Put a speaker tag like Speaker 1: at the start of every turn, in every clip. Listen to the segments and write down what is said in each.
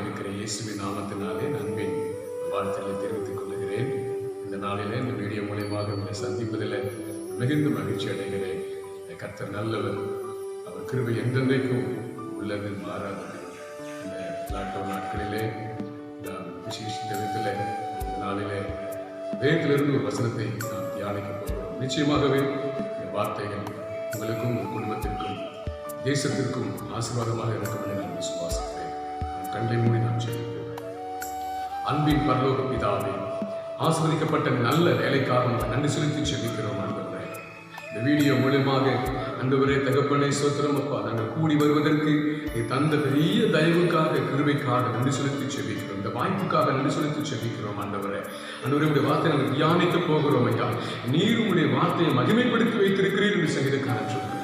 Speaker 1: இருக்கிற இயேசுவின் நாமத்தினாலே நன்பின் வாழ்த்துக்களை தெரிவித்துக் கொள்கிறேன். இந்த நாளிலே இந்த வீடியோ மூலமாக உங்களை சந்திப்பதில் மிகுந்த மகிழ்ச்சி அடைகிறேன். கர்த்தர் நல்லவர், அவர் கிருபை என்றென்றைக்கும் உள்ளது, மாறாதது. இந்த லாக்டவுன் நாட்களிலே நாம் விசேஷித்த விதத்தில் இந்த நாளிலே வேதத்திலிருந்து ஒரு வசனத்தை நாம் தியானிக்க போகிறோம். நிச்சயமாகவே இந்த வார்த்தைகள் உங்களுக்கும் உங்கள் குடும்பத்திற்கும் தேசத்திற்கும் ஆசீர்வாதமாக இருக்கும் என்று நான் விசுவாசிக்கிறேன். கண்ணை மூடி நாம் செய்வோம். அன்பின் பரலோக பிதாவே, ஆசீர்வதிக்கப்பட்ட நல்ல வேலைக்காக நன்றி செலுத்தி செபிக்கிறோம். ஆண்டவரே, இந்த வீடியோ மூலமாக ஆண்டவரே தகப்பனே ஸ்தோத்திரம் அப்பா, நாங்கள் கூடி வருவதற்கு நீ தந்த பெரிய தயவுக்காக கிருபைக்காக நன்றி செலுத்தி செபிக்கிறோம். இந்த வாய்ப்புக்காக நன்றி செலுத்தி செபிக்கிறோம். ஆண்டவரே, உடைய வார்த்தை நாங்கள் தியானிக்க போகிறோம். ஐயா, நீர் உடைய வார்த்தையை மகிமைப்படுத்தி வைத்திருக்கிறீர் என்று சங்கீதக்காரன் சொல்கிறேன்.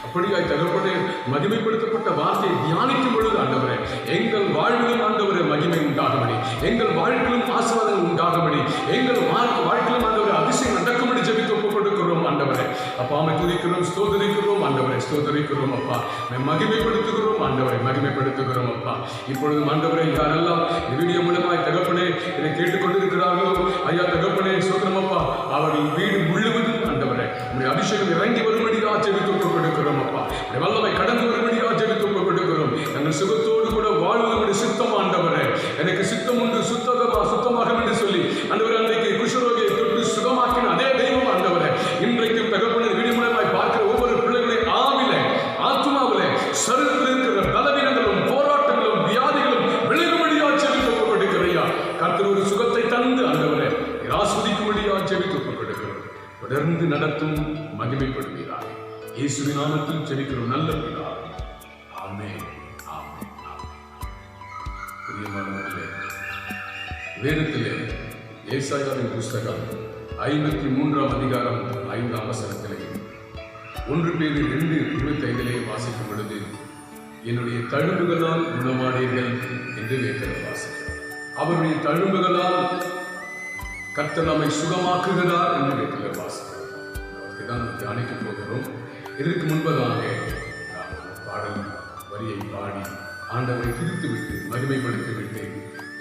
Speaker 1: அப்படியாய் தகப்பனே, மகிமைப்படுத்தப்பட்ட வார்த்தையை தியானிக்கும் பொழுது ஆண்டவரே, எங்கள் வாழ்விலும் ஆண்டவரே மகிமை உண்டாகும்படி, எங்கள் வாழ்க்கையிலும் ஆசீர்வாதங்கள் உண்டாகும்படி, எங்கள் வாழ்க்கையிலும் ஆண்டவரே அதிசயம் நடக்கும்படி ஜெபித்து ஒப்புக் கொடுக்கிறோம். ஆண்டவரே அப்பா, துதிக்கிறோம், ஸ்தோத்திரிக்கிறோம். ஆண்டவரை ஸ்தோத்திரிக்கிறோம் அப்பா, மகிமைப்படுத்துகிறோம். ஆண்டவரை மகிமைப்படுத்துகிறோம் அப்பா. இப்பொழுதும் ஆண்டவரை யாரெல்லாம் இந்த வீடியோ மூலமாய் தகப்பனே இதை கேட்டுக்கொண்டிருக்கிறார்களோ ஐயா தகப்பனே ஸ்தோத்திரம் அப்பா, அவர்கள் வீடு முழுவதும் ஆண்டவரை உடைய அபிஷேகம் இறங்கி வரும்படியாக ஜெபித்து ஒப்புக் கொடுக்கிறோம் அப்பா. உடைய வல்லமை கடந்து வரும்படியாக ஜெபித்து ஒப்புக் கொடுக்கிறோம். நாங்கள் சுகத்தோடு கூட வாழ்வதோடு சித்தம் ஆண்டவரே, எனக்கு சித்தம் உண்டு, சுத்தமாக என்று சொல்லி ஆண்டவரே அன்றைக்கு குஷ்டரோகியை தொட்டு சுகமாக்கின அதே தெய்வம் ஆண்டவரே, இன்றைக்கும் தகப்பனே வீடு மூலமாய் பார்க்கிற ஒவ்வொரு பிள்ளைகளை ஆவிலே ஆத்மாவிலே சரீரத்தில் இருக்கிற பலவீனங்களும் போராட்டங்களும் வியாதிகளும் விலகும்படியாக ஜெபித்து ஒப்புக் கொடுக்கிறையா. கர்த்தர் ஒரு சுகத்தை தந்து ஆண்டவரே ஆஸ்வதிக்கும்படியாக ஜெபித்து ஒப்புக் கொடுக்கிறோம். தொடர்ந்து நடத்தும், மகிமைப்படுவீராக. இயேசுவின் நாமத்தில் ஜெபிக்கிறோம் நல்ல பிதாவே. ஆமென், ஆமென், ஆமென். பிரியமானவர்களே, வேதத்திலே ஏசாயாவின் புஸ்தகம் 53ஆம் அதிகாரம் 5ஆம் வசனத்திலே 1 பேதுரு 2:25 வாசிக்கும் பொழுது, என்னுடைய தழும்புகளால் குணமானீர்கள் என்று வேதத்தில் வாசிக்கிறோம். அவருடைய தழும்புகளால் கர்த்தர் நம்மை சுகமாக்குகிறார் என்று வேதத்தில் வாசிக்கிறோம். தான் தியானிக்க போகிறோம். இதற்கு முன்பதாக பாடல் வரியை பாடி ஆண்டவரை திருத்து விட்டு மகிமைப்படுத்தி விட்டு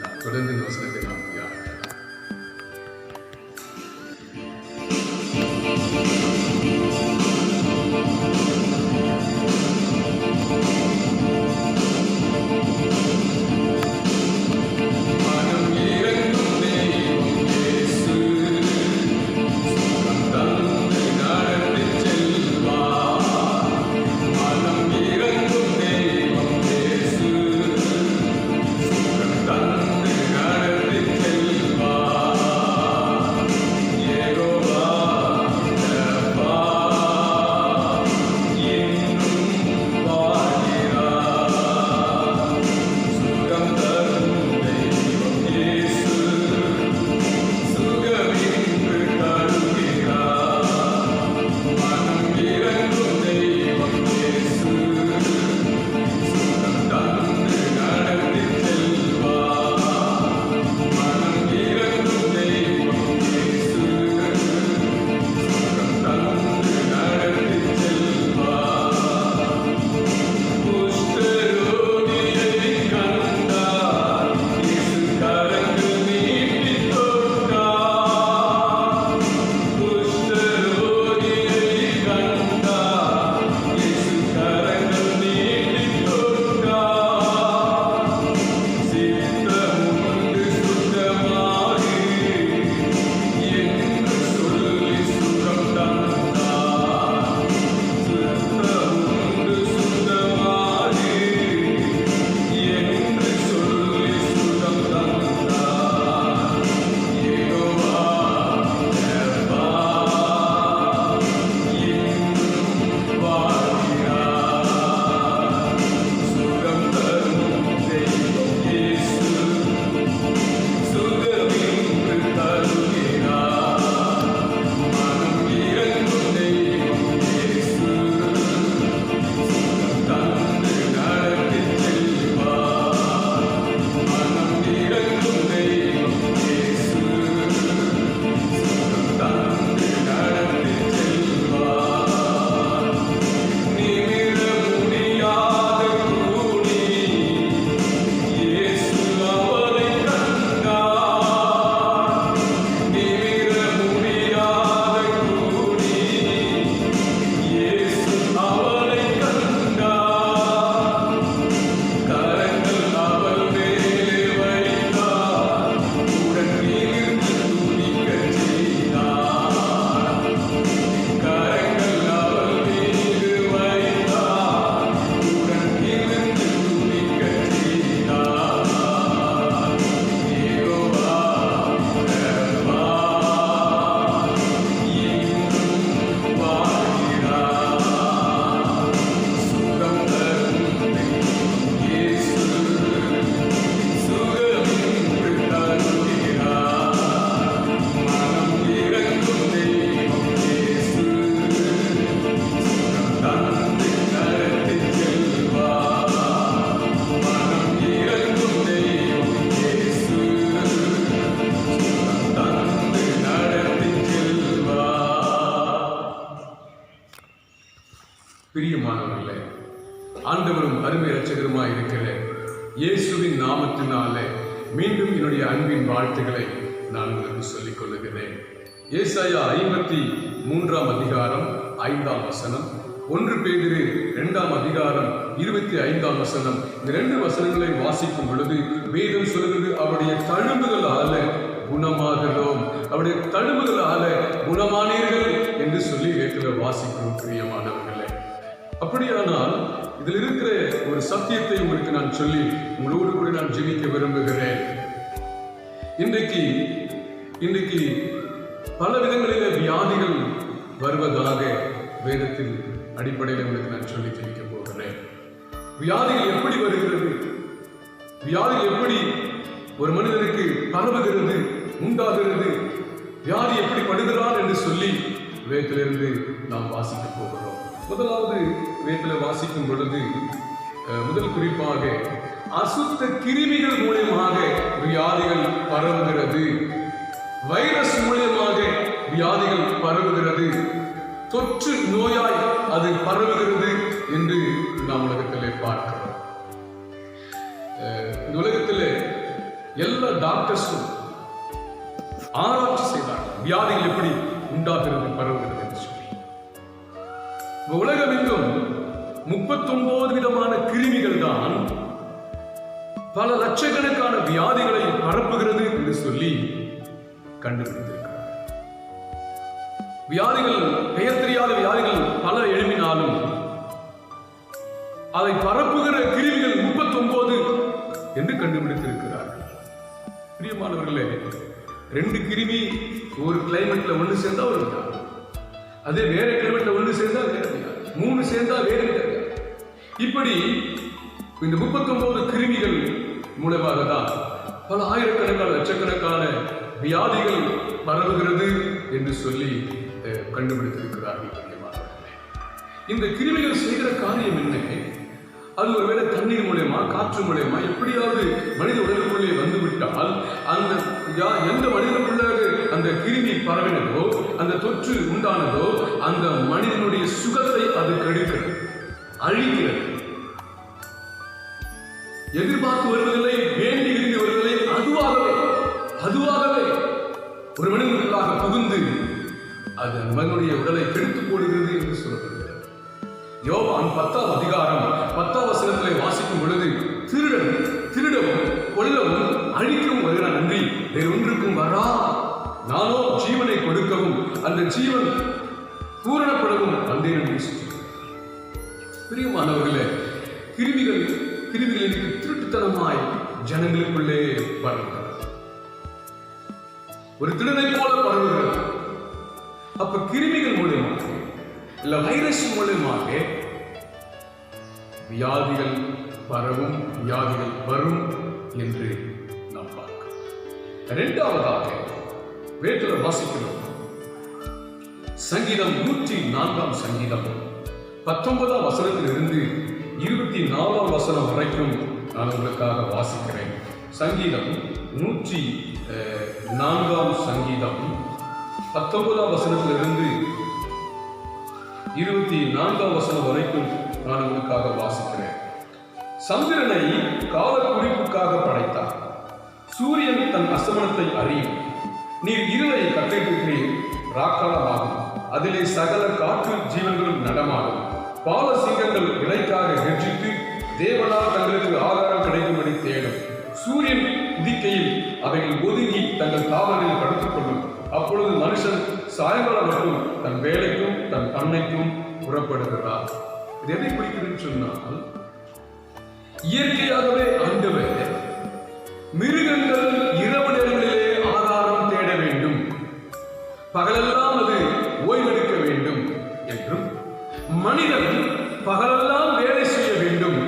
Speaker 1: நாம் தொடர்ந்து இந்த வசனத்தை நாம் தியானிக்கலாம்.
Speaker 2: Thank you.
Speaker 1: ஆண்டவரும் அருமை இரட்சகருமாய் இருக்கிற இயேசுவின் நாமத்தினாலே மீண்டும் என்னுடைய அன்பின் வாழ்த்துக்களை நான் உங்களுக்கு சொல்லிக் கொள்ளுகிறேன். ஏசாயா 53 அதிகாரம் 5 வசனம், 1 பேதுரு 2 அதிகாரம் 25 வசனம். இந்த 2 வசனங்களை வாசிக்கும் பொழுது வேதம் சொல்கிறது, அவருடைய தழும்புகளால குணமாகிறோம், அவருடைய தழும்புகளால குணமானீர்கள் என்று சொல்லி வேதத்தில் வாசிக்கிறோம். பிரியமானவர்களே, அப்படியானால் இதில் இருக்கிற ஒரு சத்தியத்தை உங்களுக்கு நான் சொல்லி உங்களோடு கூட நான் ஜெபிக்க விரும்புகிறேன். இன்றைக்கு பல விதங்களிலே வியாதிகள் வருவதாக வேதத்தின் அடிப்படையில் உங்களுக்கு நான் சொல்லி ஜெபிக்க போகிறேன். வியாதிகள் எப்படி வருகிறது, வியாதிகள் எப்படி ஒரு மனிதனுக்கு பரவுகிறது, உண்டாகிறது, வியாதி எப்படி படுகிறான் என்று சொல்லி வேதத்திலிருந்து நாம் வாசிக்க போகிறோம். முதலாவது வேதத்தில் வாசிக்கும் பொழுது முதல் குறிப்பாக அசுத்த கிருமிகள் மூலமாக வியாதிகள் பரவுகிறது, வைரஸ் மூலமாக வியாதிகள் பரவுகிறது, தொற்று நோயாய் அது பரவுகிறது என்று நாம் உலகத்திலே பார்க்கிறோம். இந்த உலகத்திலே எல்லா டாக்டர்ஸும் ஆராய்ச்சி செய்தார்கள், வியாதிகள் எப்படி உண்டாகிறது, பரவுகிறது என்று சொல்லி. உலகமெங்கும் 39 விதமான கிருமிகள் தான் பல லட்சக்கணக்கான வியாதிகளை பரப்புகிறது என்று சொல்லி கண்டுபிடித்திருக்கிறார். வியாதிகள், பெயர் தெரியாத வியாதிகள் பல எழுப்பினாலும் அதை பரப்புகிற கிருமிகள் 39 என்று கண்டுபிடித்திருக்கிறார்கள். பிரியமானவர்களே, 2 கிருமி ஒரு கிளைமேட்ல ஒன்று சேர்ந்தா ஒரு வியாதி, அதே வேற கிளைமேட்ல ஒன்று சேர்ந்தா வேற வியாதி, 3 சேர்ந்தா வேற வியாதி. இப்படி இந்த 39 கிருமிகள் மூலமாக தான் பல ஆயிரக்கணக்கான லட்சக்கணக்கான வியாதிகள் பரவுகிறது என்று சொல்லி கண்டுபிடித்திருக்கிறார்கள். இந்த கிருமிகள் செய்கிற காரியம் என்ன? அது ஒருவேளை தண்ணீர் மூலமா, காற்று மூலமா எப்படியாவது மனித உடலுக்குள்ளே வந்துவிட்டால் அந்த எந்த மனிதனுக்குள்ளாக அந்த கிருமி பரவினதோ, அந்த தொற்று உண்டானதோ, அந்த மனிதனுடைய சுகத்தை அது கெடுக்கிறது, அழிக்கிறது. எதிர்பார்த்து வருவதில்லை, வேண்டி விரும்பி வருவதில்லை, அதுவாகவே ஒரு மனிதனுக்குள்ளாக புகுந்து அது மனிதனுடைய உடலை கெடுத்து போடுகிறது என்று சொல்லப்படுகிறது. யோவான் 10 அதிகாரம் 10 வசனத்திலே வாசிக்கும் பொழுது, திருடவும் கொல்லவும் அழிக்கவும் வருகிறான் அன்றி வேறொன்றுக்கும் வரா, நானோ ஜீவனை கொடுக்கவும் அந்த ஜீவன் பூரணப்படவும் வந்தேன் என்று சொல்கிறார். பிரியமானவர்களே, கிருமிகள் திருட்டுத்தனமாய் ஜனங்களுக்குள்ளே பரவுகிறது, ஒரு திருடனை போல பரவுகிறது. அப்ப கிருமிகள் மூலமாக இல்ல வைரஸ் மூலமாக வியாதிகள் பரவும், வியாதிகள் வரும் என்று நாம் பார்க்கிறோம். இரண்டாவதாக வேதத்தில் வாசிக்கிறோம், சங்கீதம் 104 சங்கீதம் 19 வசனத்திலிருந்து 24 வசனம் வரைக்கும் நான் உங்களுக்காக வாசிக்கிறேன். சங்கீதம் 104 சங்கீதம் 19 வசனத்திலிருந்து 24 வசனம் வரைக்கும் நான் உங்களுக்காக வாசிக்கிறேன். சந்திரனை கால குறிப்புக்காக படைத்தார், சூரியன் தன் அஸ்தமனத்தை அறியும். நீர் இருளை கட்டிருக்கிறீர், ராக்காலமாகும், அதிலே சகல காற்று ஜீவன்களும் நடமாடும். பால சிங்கங்கள் இலைக்காக கெர்ச்சித்து தேவனால் தங்களுக்கு ஆகாரம் கிடைக்கும்படி தேடும். சூரியன் உதிக்கையில் அவைகள் ஒதுங்கி தங்கள் தாவரங்களில் படுத்துக் கொள்ளும். அப்பொழுது மனுஷன் சாயங்காலம் மட்டும் தன் வேலைக்கும் தன் பண்ணைக்கும் புறப்படுகிறார். இது எதை குறிக்கிறதுன்னு சொன்னால், இயற்கையாகவே ஆண்டவர் மிருகங்கள் இரவு நேரங்களிலே ஆகாரம் தேட வேண்டும், பகலெல்லாம் அது ஓய்வெடுக்க வேண்டும் என்றும், மனிதன் பகலெல்லாம் வேலை செய்ய வேண்டும்,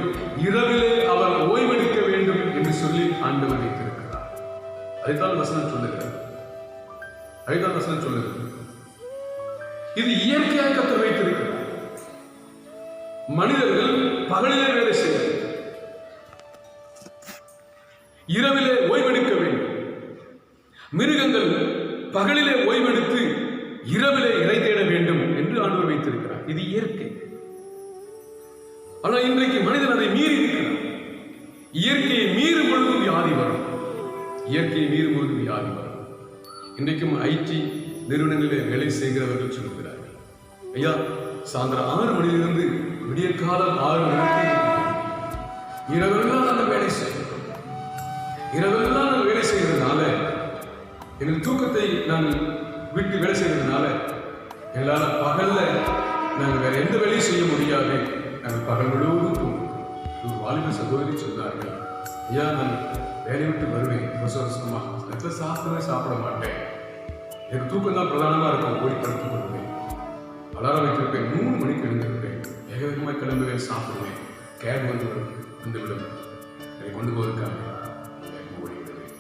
Speaker 1: இரவிலே அவர் ஓய்வெடுக்க வேண்டும் என்று சொல்லி ஆண்டவர் வைத்திருக்கிறார். அதைத்தான் வசனம் சொல்லுகிறது. இது இயற்கையாக கர்த்தர் வைத்திருக்கிறார். மனிதர்கள் பகலிலே வேலை செய்ய, இரவிலே ஓய்வெடுக்க வேண்டும். மிருகங்கள் பகலிலே ஓய்வெடுத்து இரவிலே இறை தேட வேண்டும் என்று ஆண்டவர் வைத்திருக்கிறார். இது இயற்கை. ஆனால் இன்றைக்கு மனிதன் அதை மீறி இருக்கிறான். இயற்கையை மீறும் பொழுது வியாதி வரும். இயற்கையை மீறும் பொழுது வியாதி வரும். இன்றைக்கும் ஐடி நிறுவனங்களில் வேலை செய்கிறவர்கள் சொல்கிறார்கள், ஐயா சாயந்தரம் 6 மணியிலிருந்து விடிய காலம் 6 மணிக்கு இரவெல்லாம் நாங்கள் வேலை செய்கிறோம். இரவெல்லாம் நாங்கள் வேலை செய்கிறதுனால, எங்கள் தூக்கத்தை நாங்கள் விட்டு வேலை செய்கிறதுனால எங்களால் பகல்ல நாங்கள் வேற எந்த வேலையும் செய்ய முடியாது. நாங்கள் பகல் முழுவதும் தூங்குவோம். ஒரு வாலிப சகோதரி சொன்னார்கள், ஐயா நான் வேலையை விட்டு வருவேன், அவசரமா நேரத்தில் சாப்பிட மாட்டேன், எனக்கு தூக்கம் தான் பிரதானமாக இருக்கும், ஓடி படுத்துக் கொள்வேன், அலாரம் வைத்திருப்பேன், 3 மணிக்கு எழுந்திருப்பேன், வேக வேகமாக கிளம்புவேன், சாப்பிடுவேன், கேப் வந்துவிடும், என்னை கொண்டு போவதற்காக ஓடி விடுவேன்,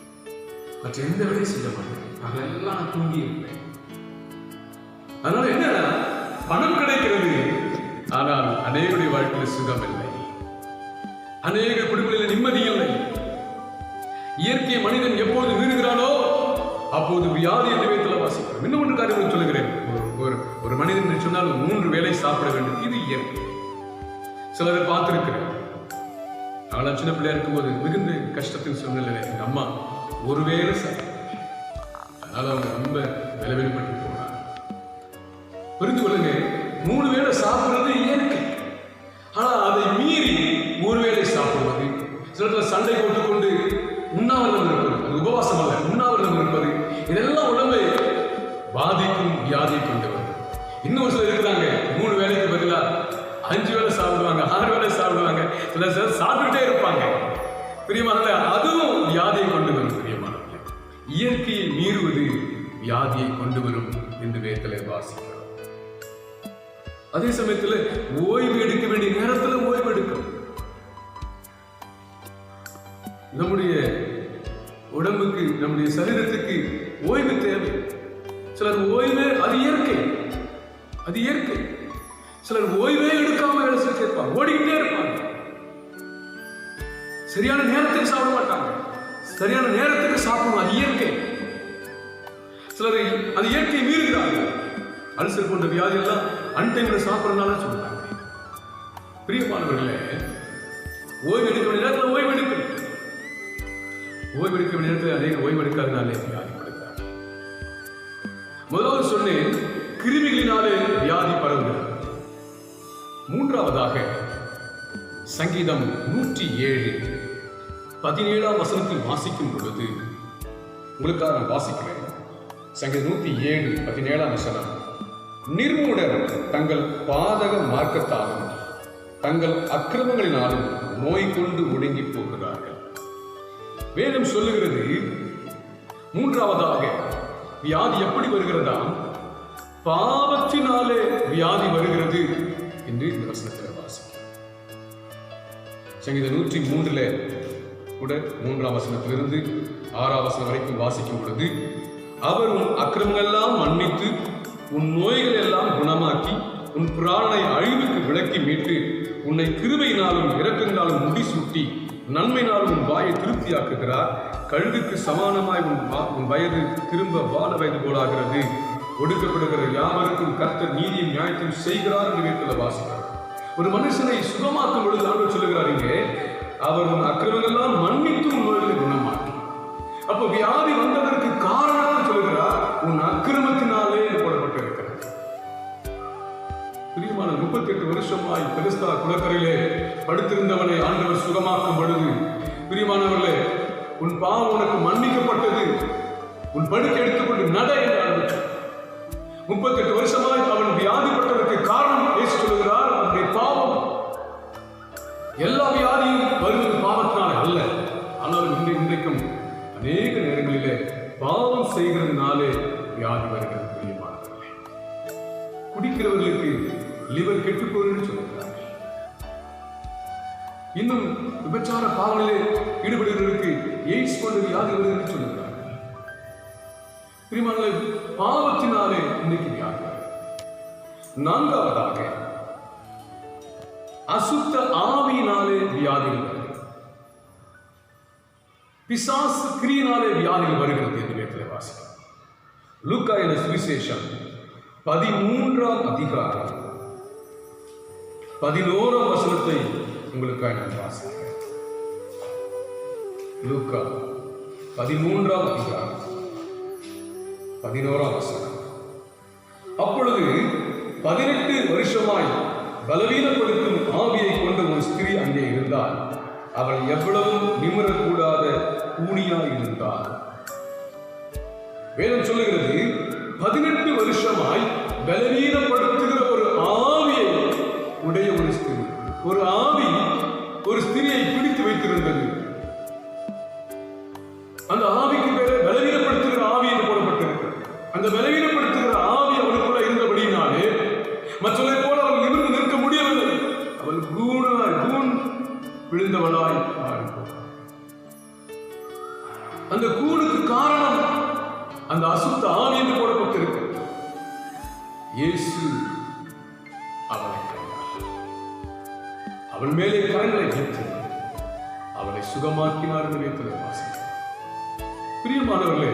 Speaker 1: மற்ற எந்த வேலையும் செய்ய மாட்டேன், அதெல்லாம் தூங்கி இருப்பேன். அதனால என்ன, பணம் கிடைக்கிறது, ஆனால் அநேகருடைய வாழ்க்கையில் சுகம் இல்லை, அநேக குடும்பங்களில் நிம்மதி இல்லை. இயற்கை மனிதன் எப்போது மீறுகிறானோ அப்போது வியாதி என்ற விதத்தில் வாசிக்கிறோம். இன்னும் ஒன்று காரியம் சொல்லுகிறேன், ஒரு மனிதன் என்று சொன்னால் 3 வேளை சாப்பிட வேண்டும், இது இயற்கை. சிலரை பார்த்திருக்கிறேன், நான் சின்ன பிள்ளையா இருக்கும்போது மிகுந்த கஷ்டத்தின் சூழ்நிலையில எங்க அம்மா ஒரு வேளை சாப்பிடுவாங்க. அதனால அவங்க ரொம்ப விளைவிப்பட்டு போனாங்க. புரிந்து கொள்ளுங்க, 3 வேளை சாப்பிடுறது இயற்கை. ஆனா அதை மீறி 3 வேளை சாப்பிடுவது, சில சண்டை போட்டுக்கொண்டு உண்ணாவிரதம் இருப்பது, அது உபவாசம் அல்ல, உண்ணாவிரதம் இருப்பது, இதெல்லாம் உடம்பை பாதிக்கும், வியாதியை கொண்டு வரும். இன்னும் சிலர் இருக்கிறாங்க, 3 வேளைக்கு பதிலா 5 வேளை சாப்பிடுவாங்க, 6 வேளை சாப்பிடுவாங்க, சில சாப்பிட்டுட்டே இருப்பாங்க. பிரியமானவர்களே, அதுவும் வியாதியை கொண்டு வரும். பிரியமானவர்களே, இயற்கையை மீறுவது வியாதியை கொண்டு வரும் என்று வேதத்திலே வாசிக்கிறோம். அதே சமயத்தில் ஓய்வு எடுக்க வேண்டிய நேரத்தில் ஓய்வு எடுக்கும். நம்முடைய உடம்புக்கு, நம்முடைய சரீரத்துக்கு ஓய்வு தேவை. சிலர் ஓய்வே, அது இயற்கை, அது இயற்கை. சிலர் ஓய்வே எடுக்காம வேலை செஞ்சு இருப்பாங்க, ஓடிக்கிட்டே இருப்பாங்க, சரியான நேரத்துக்கு சாப்பிட மாட்டாங்க, சரியான நேரத்துக்கு சாப்பிடணும், அது இயற்கை. சிலர் அது இயற்கை மீறுகிறார்கள். அல்சர் போன்ற வியாதி எல்லாம் அன்டைம்ல சாப்பிடறதுனால சொல்றாங்க. பிரியமானவர்களே, ஓய்வு எடுக்க வேண்டிய நேரத்தில் ஓய்வு எடுக்கணும். ஓய்வு எடுக்க வேண்டிய நேரத்தில் அநேக ஓய்வு எடுக்காதனாலே வியாதி படுகிறார். முதலாவது சொன்னேன், கிருமிகளினாலே வியாதி பரவுகிறது. 3ஆவதாக சங்கீதம் 107:17 வசனத்தில் வாசிக்கும் பொழுது, உங்களுக்காக நான் வாசிக்கிறேன். சங்கீதம் 107:17 வசனம், நிர்மூடர் தங்கள் பாதக மார்க்கத்தாலும் தங்கள் அக்கிரமங்களினாலும் நோய் கொண்டு ஒடுங்கி போகிறார்கள். வேதம் சொல்லுகிறது, 3ஆவதாக வியாதி எப்படி வருகிறதா, பாவத்தினாலே வியாதி வருகிறது என்று இந்த வசனத்தில் வாசிக்கிறோம். சங்கீதம் 103 கூட 3ஆம் வசனத்திலிருந்து 6ஆம் வசனம் வரைக்கும் வாசிக்கும் பொழுது, அவர் உன் அக்கிரமங்கள் எல்லாம் மன்னித்து உன் நோய்கள் எல்லாம் குணமாக்கி உன் பிராணனை அழிவுக்கு விலக்கி மீட்டு உன்னை கிருபையினாலும் இரக்கங்களாலும் முடிசூட்டி நன்மையினாலும் உன் வாயை திருப்தியாக்குகிறார். கழுகுக்கு சமானமாய் உன் வயது திரும்ப வாழ வயது போலாகிறது. ஒடுக்கப்படுகிற யாவருக்கும் கர்த்தர் நீதியும் நியாயத்தையும் செய்கிறார் என்று வேதத்தில் வாசிக்கிறார். ஒரு மனுஷனை சுகமாக்கும் பொழுது ஆண்டவர் சொல்லுகிறார், இங்கே அவர் உன் அக்கிரமங்களெல்லாம் மன்னித்து உன் நோய்களை குணமாக்கி. அப்போ வியாதி வந்ததற்கு காரணத்தை சொல்லுகிறார், உன் அக்கிரமத்தினாலே போடப்பட்டிருக்கிறது. பிரியமான 38 வருஷமாய் பெலிஸ்தா குளக்கரையிலே படுத்திருந்தவனை ஆண்டவர் சுகமாக்கும் பொழுது, பிரியமானவர்களே, உன் பாவம் உனக்கு மன்னிக்கப்பட்டது, உன் படுக்கை எடுத்துக்கொண்டு நட என்று ஆரம்பித்தார். 38 வருஷமாய் அவன் வியாதிப்பட்டதற்கு காரணம் இயேசு சொல்லுகிறார், அவனுடைய பாவம். எல்லா வியாதியும் வருவது பாவத்தினால அல்ல, ஆனால் இன்றைக்கும் அநேக நேரங்களிலே பாவம் செய்கிறதுனாலே வியாதி வருகிறது. பிரியமானவர்களே, குடிக்கிறவர்களுக்கு லிவர் கெட்டு போகுதுன்னு சொல்லுகிறார்கள். இன்னும் விபச்சார பாவங்களிலே ஈடுபடுகிறவர்களுக்கு எய்ட்ஸ் போன்ற வியாதி வருதுன்னு சொல்லுகிறார்கள். பிரியமானவர்களே, பாவத்தினாலே இன்னைக்கு வியாதி. 4ஆவதாக அசுத்த ஆவியினாலே வியாதிகள் வருகிறது. பிசாசு கிரியினாலே வியாதிகள் வருகிறது என்று வேதத்திலே வாசிக்கிறோம். லூக்கா என்ற சுவிசேஷம் 13ஆம் அதிகாரம்
Speaker 2: 11ஆம் வசனத்தை உங்களுக்காக நான் வாசிக்கிறேன். லூக்கா 13ஆம் அதிகாரம் 11ஆம் வசனம். அப்பொழுது 18 வருஷமாய் பலவீனப்படுத்தும் ஆவியை கொண்ட ஒரு ஸ்திரீ அங்கே இருந்தால், அவள் எவ்வளவும் நிமிரக்கூடாத கூனியாய் இருந்தாள். வேதம் சொல்லுகிறது, 18 வருஷமாய் பலவீனப்படுத்துகிற ஒரு ஆவியை உடைய ஒரு ஸ்திரீ. ஒரு ஆவி ஒரு ஸ்திரியை பிடித்து வைத்திருந்தது. அந்த ஆவிக்கு பேரு பலவீனப்படுத்துகிற ஆவி என்று போடப்பட்டிருக்கு. அந்த பலவீனப்படுத்துகிற ஆவி அவளுக்குள்ள இருந்தபடினாலே மற்றவரை போல அவள் நிமிர்ந்து நிற்க முடியவில்லை. அவள் கூன் விழுந்தவளாய் மாறிப்போம். அந்த கூனுக்கு காரணம் அந்த அசுத்த ஆவி என்று போடப்பட்டிருக்கு. இயேசு அவளை கண்டார். அவள் மேலே கரங்களை வைத்து அவளை சுகமாக்கினார் என்று வேதத்தில் வாசிக்கிறோம். பிரியமானவர்களே,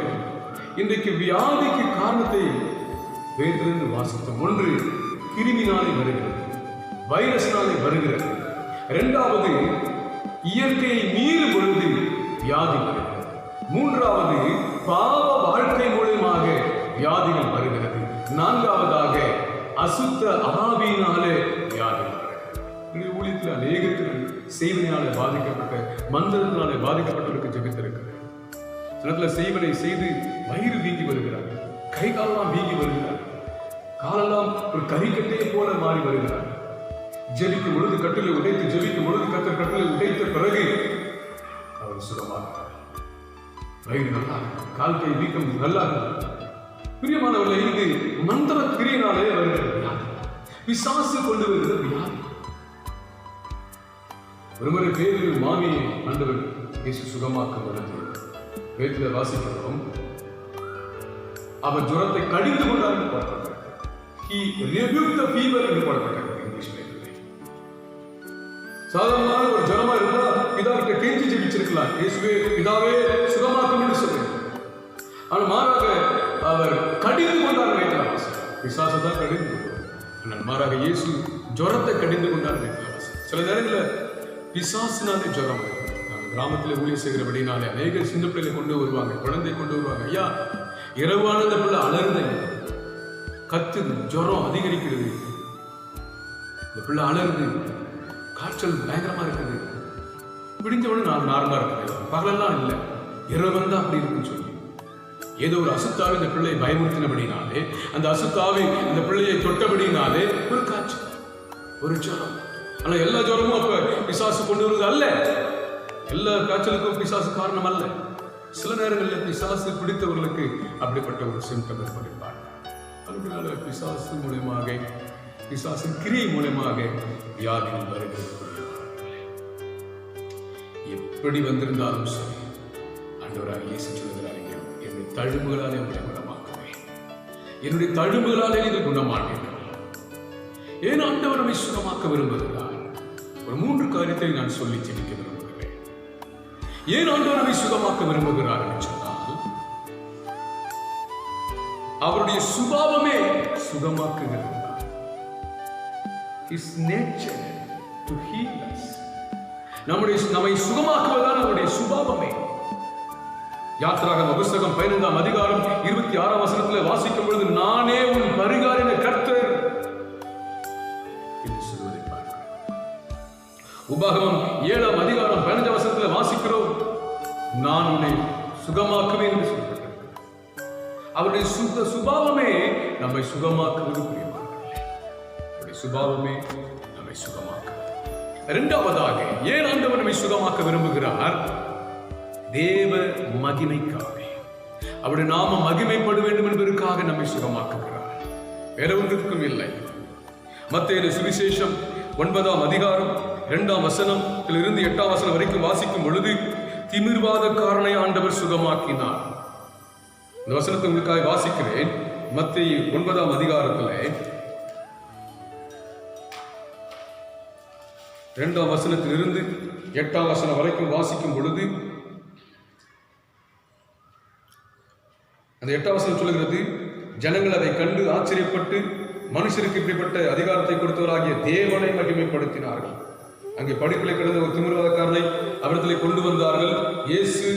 Speaker 2: இன்றைக்கு வியாதிக்கு காரணத்தை வேதத்திலிருந்து வாசித்தோம். ஒன்று, கிருமினாலே வருகிறது, வைரஸ்னாலே வருகிறது. இரண்டாவது, இயற்கையை மீறும் பொழுது வியாதி வருகிறது. மூன்றாவது, பாவ வாழ்க்கை மூலமாக வியாதிகள் வருகிறது. நான்காவதாக, அசுத்த ஆவியினாலே வியாதிகள் வருகிறது. ஊழியத்தில் அநேகத்தில் செய்வனாலே பாதிக்கப்பட்ட, மந்திரத்தினாலே பாதிக்கப்பட்டவருக்கு ஜெபித்திருக்கிறது. சிலத்துல செய்வனை செய்து வயிறு வீங்கி வருகிறார், கை காலெல்லாம் வீங்கி வருகிறார், காலெல்லாம் ஒரு கறிக்கட்டையை போல மாறி வருகிறார். ஜெபிக்கும் பொழுது கட்டிலை உடைத்து, ஜெபிக்கும் பொழுது கத்தர் கட்டிலை உடைத்த பிறகு அவர் சுகமாகிறார். வயிறு நல்லா, கால் கை வீக்கம் நல்லா. பிரியமானவர்களே, இது மந்திர கிரியினாலே வருகிறது. பிசாசு கொண்டு வருகிற வியாதி. ஒருமுறை பேரு மாமியை ஆண்டவர் இயேசு சுகமாக்க வருகிறது. வேதத்தில் வாசிக்கிறோம், அவர் ஜுரத்தை கடிந்து கொண்டார் என்று போடப்பட்டது. He rebuked the fever என்று போடப்பட்டது இங்கிலீஷ் வேதத்தில். சாதாரணமான ஒரு ஜுரமா இருந்தா பிதாவிட்ட கெஞ்சி ஜெபிச்சிருக்கலாம், இயேசுவே பிதாவே சுகமாக்கும் என்று சொல்லி. ஆனால் மாறாக அவர் கடிந்து கொண்டார் வேதத்தில் வாசிக்கிறோம். பிசாசை தான் கடிந்து கொண்டார். மாறாக இயேசு ஜுரத்தை கடிந்து கொண்டார் வேதத்தில் வாசிக்கிறோம். சில நேரங்களில் பிசாசினாலே ஜுரம் வருது. கிராமத்தில் ஊழிய செய்கிறபடினாலே அநேக சின்ன பிள்ளைகளை கொண்டு வருவாங்க, குழந்தை கொண்டு வருவாங்க. ஐயா, இரவானத பிள்ளை அலறுதை, கத்துது, ஜுரம் அதிகரிக்கிறது, இந்த பிள்ளை அலறுது, காய்ச்சல் பயங்கரமா இருக்குது. விடிஞ்சவொடனே நான் நார்மலா இருக்கிறேன், பகலெல்லாம் இல்லை, இரவு வந்தா அப்படி இருக்குன்னு சொல்லி ஏதோ ஒரு அசுத்தாவி இந்த பிள்ளையை பயமுறுத்தினபடினாலே, அந்த அசுத்தாவி இந்த பிள்ளையை தொட்டபடினாலே ஒரு காய்ச்சல், ஒரு ஜுரம். ஆனா எல்லா ஜுரமும் அப்ப பிசாசு கொண்டு வருவது அல்ல. எல்லா காய்ச்சலுக்கும் பிசாசு காரணம் அல்ல. சில நேரங்களில் பிசாசு பிடித்தவர்களுக்கு அப்படிப்பட்ட ஒரு சிம்டம் ஏற்படுவார். அதனால பிசாசு மூலமாக, பிசாசின் கிரியை மூலமாக வியாதிகள் வருகிறது. எப்படி வந்திருந்தாலும் சரி, ஆண்டவராக இயேசு சொல்லுகிறார், என்னுடைய தழும்புகளாலே உங்களை குணமாக்குவேன், என்னுடைய தழும்புகளாலே நீங்கள் குணமாட்டீர்கள். ஏன் ஆண்டவர் நம்மை சுகமாக்க விரும்புகிறார்? ஒரு 3 காரியத்தை நான் சொல்லி ஜெபிக்க விரும்புகிறேன். ஏன் ஆண்டவர் நம்மை சுகமாக்க விரும்புகிறார் என்று சொன்னால், அவருடைய சுபாவமே சுகமாக்குகிறது. His nature to heal us. நம்மை சுகமாக்குவதுதான் அவருடைய சுபாவமே. யாத்திராகம புத்தகம் 15ஆம் அதிகாரம் 26ஆம் வசனத்தில் வாசிக்கும் பொழுது, நானே உன் பரிகாரின கர்த்தர் என்று சொல்வதை பார்க்கிறோம். உபாகமம் 7ஆம் அதிகாரம் 15ஆம் வசனத்தில் வாசிக்கிறோம், நான் உன்னை சுகமாக்குவேன் என்று சொல்லப்பட்டிருக்கிறது. அவருடைய சுபாவமே நம்மை சுகமாக்குவது. பிரியமானவர்களே, அவருடைய சுபாவமே நம்மை சுகமாக்குவது. இரண்டாவதாக, ஏன் ஆண்டவர் நம்மை சுகமாக்க விரும்புகிறார்? தேவ மகிமைக்காக, அவருடைய நாம மகிமைப்பட வேண்டும் என்பதற்காக நம்மை சுகமாக்குகிறார். வேற ஒன்றுக்கும் இல்லை. மத்தேயு சுவிசேஷம் 9ஆம் அதிகாரம் 2ஆம் வசனத்திலிருந்து 8ஆம் வசனம் வரைக்கும் வாசிக்கும் பொழுது, திமிர்வாதக்காரனை ஆண்டவர் சுகமாக்கினார். இந்த வசனத்தை உங்களுக்காக வாசிக்கிறேன். மத்தேயு 9ஆம் அதிகாரத்தில் 2ஆம் வசனத்திலிருந்து 8ஆம் வசனம் வரைக்கும் வாசிக்கும் பொழுது, அந்த 8ஆம் வசனம் சொல்லுகிறது, ஜனங்கள் அதை கண்டு ஆச்சரியப்பட்டு மனுஷருக்கு இப்படிப்பட்ட அதிகாரத்தை கொடுத்தவராகிய தேவனை மகிமைப்படுத்தினார்கள். அங்கே படிப்பில் கிடந்த ஒரு திமிர்வாதக்காரனை அவரிடத்திலே கொண்டு வந்தார்கள். இயேசு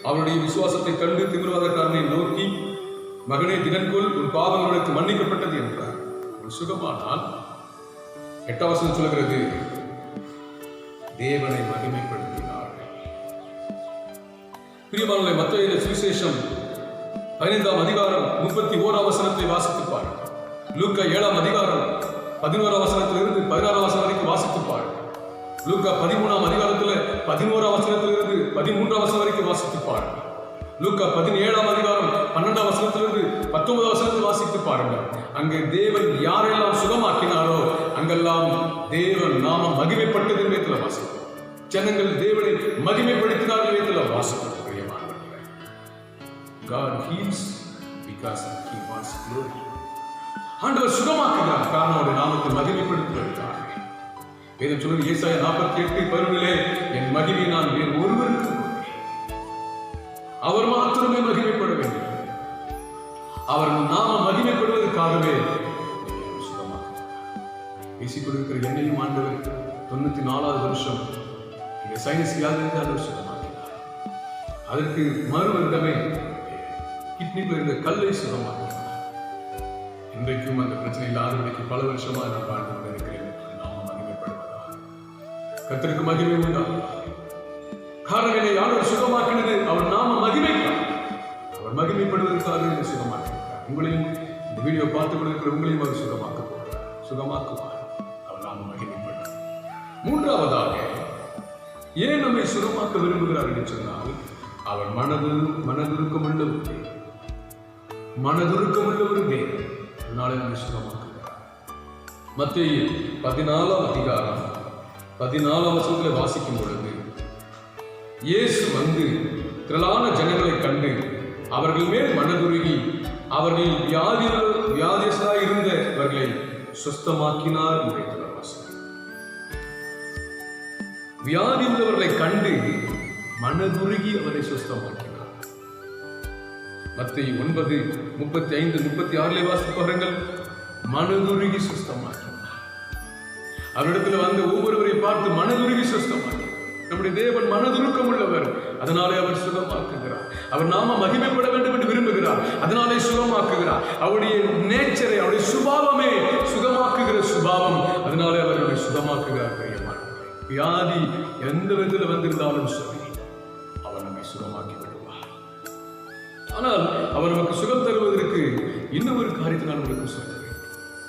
Speaker 2: அவருடைய விசுவாசத்தை கண்டு திமிர்வாதக்காரனை நோக்கி, மகனே திடன்கொள், உன் பாவங்களுக்கு மன்னிக்கப்பட்டது என்றார். ஒரு சுகமானால் 8ஆம் வசனம் சொல்கிறது, தேவனை மகிமைப்படுத்தினார்கள். பிரியமானவர்களே, மத்தேயு சுவிசேஷம் 15ஆம் அதிகாரம் 31ஆம் வசனத்தை வாசித்து பாருங்கள். லூக்கா 7ஆம் அதிகாரம் 11ஆம் வசனத்திலிருந்து 16ஆம் வசனம் வரைக்கும் வாசித்து பாருங்கள். லூக்கா 13ஆம் அதிகாரத்தில் 11ஆம் வசனத்திலிருந்து 13ஆம் வசனம் வரைக்கும் வாசித்து பாருங்கள். லூக்கா 17ஆம் அதிகாரம் 12ஆம் வசனத்திலிருந்து 19ஆம் வசனத்தை வாசித்து பாருங்கள். அங்கே தேவன் யாரெல்லாம் சுகமாக்கினாரோ அங்கெல்லாம் தேவன் நாமம் மகிமைப்பட்டது என்பதில் வாசிக்கும். ஜனங்கள் தேவனை மகிமைப்படுத்தினார்கள் என்பதில் வாசிக்கும். God heals because he wants glory. ஆண்டவர் சுகமாக்குகிறார், காரணம் அவருடைய நாமத்தை மகிமைப்படுத்துவதற்காக. வேதம் சொல்லுது ஏசாயா 48:11, என் மகிமை நான் வேறு ஒருவருக்கு அவர் மாத்திரமே மகிமைப்பட வேண்டும். அவர் நாம மகிமைப்படுவதற்காகவே சுகமாக்குகிறார். பேசிக் கொடுக்கிற என்னையும் ஆண்டவர் 94வது வருஷம் இந்த சைனஸ் வியாதியிலிருந்து ஆண்டவர் சுகமாக்கினார். அதற்கு மறு வருடமே கிட்னியில் இருந்த கல்லை சுகமாக்கினார். இன்றைக்கும் அந்த பிரச்சனை இல்லாதபடிக்கு பல வருஷமா நான் வாழ்ந்து கொண்டிருக்கிறேன். நாம மகிமைப்படுவதாக கர்த்தருக்கு மகிமை உண்டாகும். காரணம் என்னை யாரும் சுகமாக்கினது அவர் நாம மகிமைப்பார். அவர் மகிமைப்படுவதற்காக என்னை சுகமாக்கினார். உங்களையும் இந்த வீடியோ பார்த்து கொண்டிருக்கிற உங்களையும் அவர் சுகமாக்குவார். அவர் நாம மகிமைப்படுவார். மூன்றாவதாக, ஏன் நம்மை சுகமாக்க விரும்புகிறார் என்று சொன்னால், அவர் மனதுருக்கமுள்ள ஒரு தேவன். அதனாலே நம்மை சுகமாக்குகிறார். மத்தேயு 14ஆம் அதிகாரம் 14ஆம் வசனத்தில் வாசிக்கும் பொழுது, இயேசு வந்து திரளான ஜனங்களை கண்டு அவர்கள் மேல் மனதுருகி அவர்கள் வியாதியஸ்தராய் இருந்தவர்களை சுஸ்தமாக்கினார் என்று வாசிக்கிறோம். வியாதி உள்ளவர்களை கண்டு மனதுருகி அவரை சுஸ்தமாக்கினார். மத்தேயு 9:35-36 வாசிப்பார்கள். மனதுருகி சுஸ்தமாக்கினார். அவரிடத்தில் வந்த ஒவ்வொருவரை பார்த்து மனதுருகி சுஸ்தமாக்கினார். நம்முடைய தேவன் மனதுருக்கம் உள்ளவர், அதனாலே அவர் சுகமாக்குகிறார். அவர் நாம மகிமைப்பட வேண்டும் என்று விரும்புகிறார், அதனாலே சுகமாக்குகிறார். அவருடைய நேச்சரை, அவருடைய சுபாவமே சுகமாக்குகிற சுபாவம், அதனாலே அவருடைய சுகமாக்குகிறார். வியாதி எந்த விதத்தில் வந்திருந்தாலும் சரி, அவர் நம்மை சுகமாக்கி விடுவார். ஆனால் அவர் நமக்கு சுகம் தருவதற்கு இன்னும் ஒரு காரியத்தை நான் உங்களுக்கு சொல்றேன்.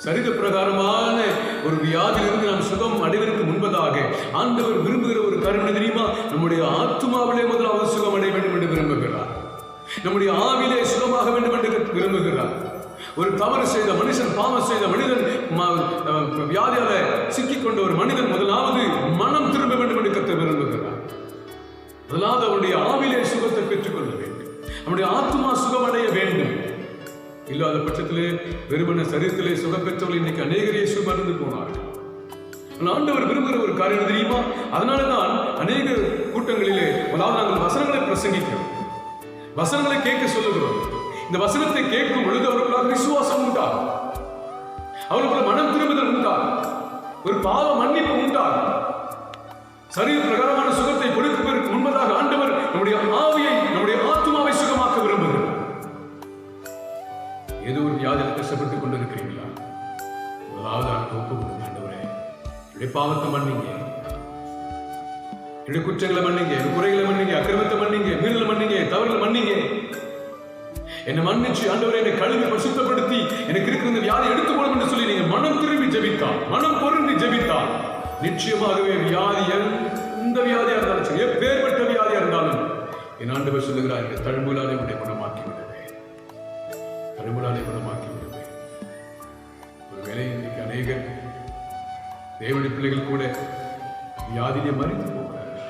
Speaker 2: சரித பிரகாரமான ஒரு வியாதியிலிருந்து நாம் சுகம் அடைவதற்கு முன்பதாக ஆண்டவர் விரும்புகிற ஒரு காரியம் தெரியுமா? நம்முடைய ஆத்மாவிலே முதலாவது சுகம் அடைய வேண்டும் என்று விரும்புகிறார். நம்முடைய ஆவிலே சுகமாக வேண்டும் என்று விரும்புகிறார். ஒரு தவறு செய்த மனுஷன், பாவம் செய்த மனிதன், வியாதியால சிக்கிக்கொண்ட ஒரு மனிதன் முதலாவது மனம் திரும்ப வேண்டும் என்று கர்த்தர் விரும்புகிறார். முதலாவது அவருடைய ஆவிலே சுகத்தை பெற்றுக்கொள்ள வேண்டும். நம்முடைய ஆத்மா சுகமடைய வேண்டும். இல்லாத பட்சத்திலே வெறுமன சரீரத்திலே சுகம் பெற்றவர்கள் இன்னைக்கு அநேகரே மறந்து போனார்கள். ஆண்டவர் விரும்புகிற ஒரு காரியம் தெரியுமா? அதனாலதான் அநேக கூட்டங்களிலே முதலாவது நாங்கள் வசனங்களை பிரசங்கிக்கிறோம், வசனங்களை கேட்க சொல்லுகிறோம். இந்த வசனத்தை கேட்கும் பொழுது அவர்களுக்கு விசுவாசம் உண்டாகும், அவர்களுக்கு மனம் திரும்புதல் உண்டாகும், ஒரு பாவ மன்னிப்பு உண்டாகும். சரீர பிரகாரமான சுகத்தை கொடுப்பதற்கு முன்பதாக ஆண்டவர் நம்முடைய ஆவியை, நம்முடைய ஆத்மாவை சுகமாக்க விரும்புகிறார். ஏதோ ஒரு வியாதியில் கஷ்டப்பட்டுக் கொண்டிருக்கிறீங்களா? முதலாவது ஒப்பு கொடுங்க. ஆண்டவரே, என்னுடைய பாவத்தை மன்னிங்க, என்னுடைய குற்றங்களை மன்னிங்க, என்னுடைய குறைகளை மன்னிங்க, அக்கிரமத்தை மன்னிங்க, மீறலை மன்னிங்க, தவறுகளை மன்னிங்க. என்னை மன்னிச்சு ஆண்டவரே என்னை கழுவி பரிசுத்தப்படுத்தி எனக்கு இருக்கிற இந்த வியாதி எடுத்துக்கொள்ளும் என்று சொல்லி நீங்க மனம் திரும்பி ஜெபித்தால், மனம் பொருந்தி ஜெபித்தால், நிச்சயமாகவே வியாதி எந்த வியாதியா இருந்தாலும் சரி, எப்பேற்பட்ட வியாதியா இருந்தாலும் என் ஆண்டவர் சொல்லுகிறார், இந்த தழும்புகளாலே உன்னை குணமாக்கி விடுவேன், தழும்புகளாலே குணமாக்கி விடுவேன். ஒருவேளை இன்னைக்கு அநேக தேவனுடைய பிள்ளைகள் கூட வியாதியிலே மறித்து போகிறார்கள்.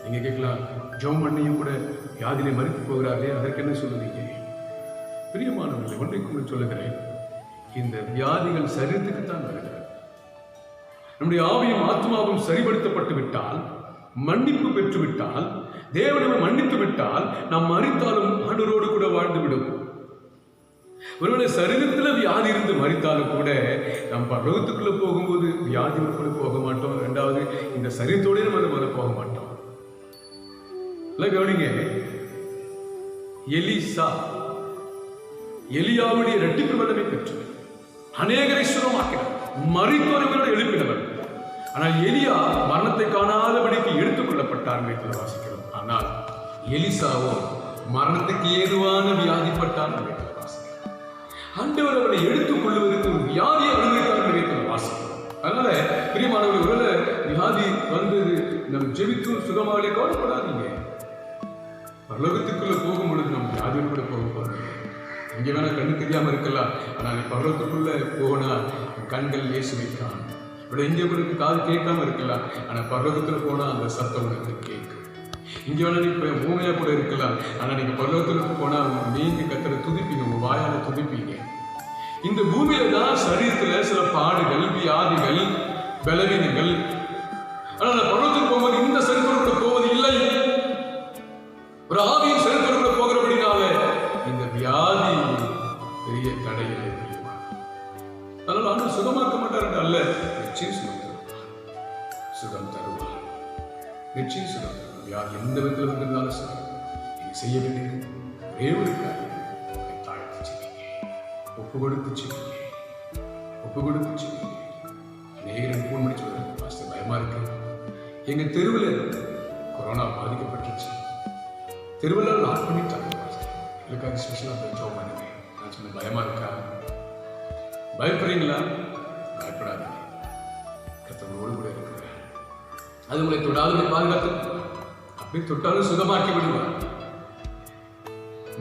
Speaker 2: நீங்க கேட்கலாம், ஜெபம் பண்ணியும் கூட வியாதியிலே மறித்து போகிறார்களே, அதற்கு என்ன சொல்லுவீங்க? பிரியமானவர்களே, ஒன்றைக்கு சொல்லுகிறேன், இந்த வியாதிகள் சரீரத்துக்குத்தான் வருகிறது. நம்முடைய ஆவியும் ஆத்மாவும் சரிபடுத்தப்பட்டு விட்டால், மன்னிப்பு பெற்று விட்டால், தேவனை மன்னித்து விட்டால், நாம் மறித்தாலும் ஆண்டவரோடு கூட வாழ்ந்து விடுவோம். ஒருவேளை சரீரத்தில் வியாதி இருந்து மறித்தாலும் கூட நம்ம பரலோகத்துக்குள்ள போகும்போது வியாதிக்குள்ள போக மாட்டோம். ரெண்டாவது இந்த சரீரத்தோடய நம்ம முதல்ல போக மாட்டோம். கவனிங்க, எலிசா எலியாவுடைய இரட்டிப்பு வல்லமை பெற்று அநேகரை சுகமாக்கினார், மரித்தோர்களை எழுப்பினவர். ஆனால் எலியா மரணத்தை காணாதபடிக்கு எடுத்துக் கொள்ளப்பட்டார் என்று வாசிக்கிறோம். ஆனால் எலிசாவோ மரணத்துக்கு ஏதுவான வியாதிப்பட்டார் என்று வாசிக்கிறோம். ஆண்டவர் அவரை எடுத்துக் கொள்வதற்கு வியாதியை அனுமதித்தார் என்று வாசிக்கிறோம். அதனால பிரியமானவர்கள், ஒருவேளை வியாதி வந்தது நம்ம ஜெபித்தும் சுகமாகவே கவலைப்படாதீங்க. பரலோகத்துக்குள்ள போகும் பொழுது நம்ம வியாதியோடு கூட போக போறோம். இங்கே வேணா கண்ணு தெரியாம இருக்கலாம், ஆனால் பரலோகத்துக்குள்ள போனா கண்கள் இயேசுவை காணும். இங்கே உங்களுக்கு காது கேட்காம இருக்கலாம், ஆனால் பரலோகத்துல போனா அந்த சத்தம் உங்களுக்கு கேட்கும். இங்க வேணா நீங்க பூமியா கூட இருக்கலாம், ஆனா நீங்க பரலோகத்துக்கு போனா நீங்க கத்தரை துதிப்பீங்க, உங்க வாயால துதிப்பீங்க. இந்த பூமியில தான் சரீரத்துல சில பாடுகள், வியாதிகள், பலவீனங்கள். ஆனால் பரலோகத்துக்கு போகும்போது இந்த சரீரத்தோடு போவது இல்லை. ஒரு ஆவியின் சரீரத்தோடு போகிறபடினால இந்த வியாதி பெரிய தடையில்லை. அதனால ஆண்டு சுகமாக்க மாட்டார் அல்ல, நிச்சயம் சுகம் தருவார். சுகம் தருவார், நிச்சயம் சுகம் தருவார். வியாதி எந்த விதத்தில் வந்திருந்தாலும் சரி, நீங்க செய்ய வேண்டியது ஒரே ஒரு காரியம், தாழ்த்து செய்வீங்க, ஒப்பு கொடுத்து செய்வீங்க, ஒப்பு கொடுத்து செய்வீங்க. அநேகர் போன் பண்ணி சொல்றாங்க, பாஸ்டர் பயமா இருக்கு, எங்க தெருவில் கொரோனா பாதிக்கப்பட்டுச்சு, தெருவில் லாக் பண்ணிட்டாங்க, எனக்காக ஸ்பெஷலாக ஜாப் பண்ணுங்க. நான் சொன்ன பயமா இருக்கா? பயப்படுறீங்களா? பயப்படாதீங்க, கர்த்தரோடு கூட இருக்கிறார். அது உங்களை தொடாது பாதுகாத்து, அப்படி தொட்டாலும் சுகமாக்கி விடுவார்.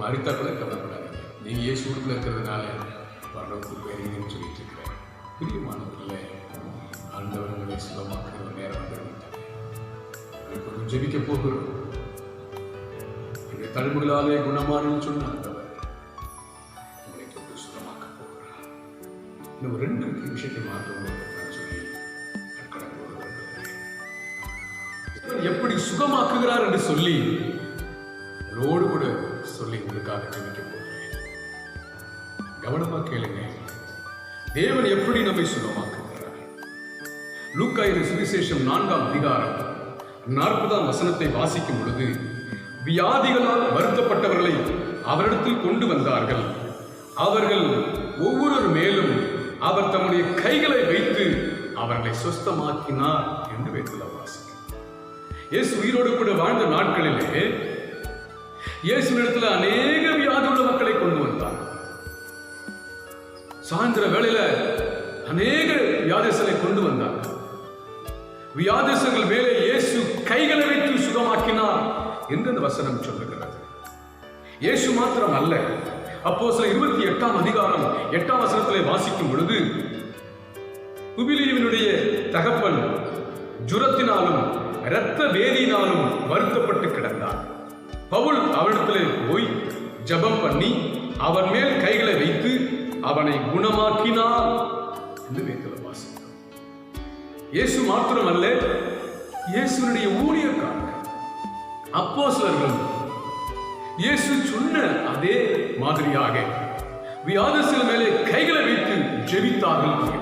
Speaker 2: மறித்தா கூட கவலைப்படாதீங்க, நீங்க இயேசு ஊருக்குள்ள இருக்கிறதுனால பரலோகத்துக்கு போயிருங்கன்னு சொல்லிட்டு இருக்கிறேன். பிரியமானவர்களே, ஆண்டவர் உங்களை சுகமாக்குற ஒரு நேரம் வந்து ஜெபிக்க போகிறோம். தழும்புகளாலே குணமானு சொன்னார். உங்களை தொட்டு சுகமாக்க போகிறார். இன்னும் ரெண்டு விஷயத்தை மாற்றம் சொல்லி எப்படி சுகமாக்குகிறார் என்று சொல்லி அவரோடு கூட சொல்லி உங்களுக்காக ஜெபிக்க போகிறேன். கவனமா கேளுங்க, தேவன் எப்படி நம்மை சுகமாக்குகிறார். லூக்கா சுவிசேஷம் 4ஆம் அதிகாரம் 40ஆம் வசனத்தை வாசிக்கும் பொழுது, வியாதிகளால் வருத்தப்பட்டவர்களை அவரிடத்தில் கொண்டு வந்தார்கள். அவர்கள் ஒவ்வொரு மேலும் அவர் தம்முடைய கைகளை வைத்து அவர்களை சுஸ்தமாக்கினார் என்று வேதத்தில் வாசிக்கிறோம். இயேசு உயிரோடு கூட வாழ்ந்த நாட்களிலே இயேசுவிடத்தில் அநேக வியாதி உள்ள மக்களை கொண்டு வந்தார். சாயந்திர வேளையில அநேக வியாதிகளை கொண்டு வந்தார். வியாதிகள் மேலே இயேசு கைகளை வைத்து சுகமாக்கினார் என்று அந்த வசனம் சொல்லுகிறது. இயேசு மாத்திரம் அல்ல, அப்போஸ்தலர் 28ஆம் அதிகாரம் 8ஆம் வசனத்திலே வாசிக்கும் பொழுது, புபிலியுவினுடைய தகப்பன் ஜுரத்தினாலும் இரத்த வேதியினாலும் வருத்தப்பட்டு கிடந்தார். பவுல் அவரிடத்திலே போய் ஜெபம் பண்ணி அவன் மேல் கைகளை வைத்து அவனை குணமாக்கினார் என்று வேதத்தில் வாசிக்கிறோம். இயேசு மாத்திரம் அல்ல, இயேசுனுடைய ஊழியக்காரர்கள் அப்போஸ்தலர்கள் இயேசு சொன்ன அதே மாதிரியாக வியாதிகள் மேலே கைகளை வைத்து ஜெபித்தார்கள்.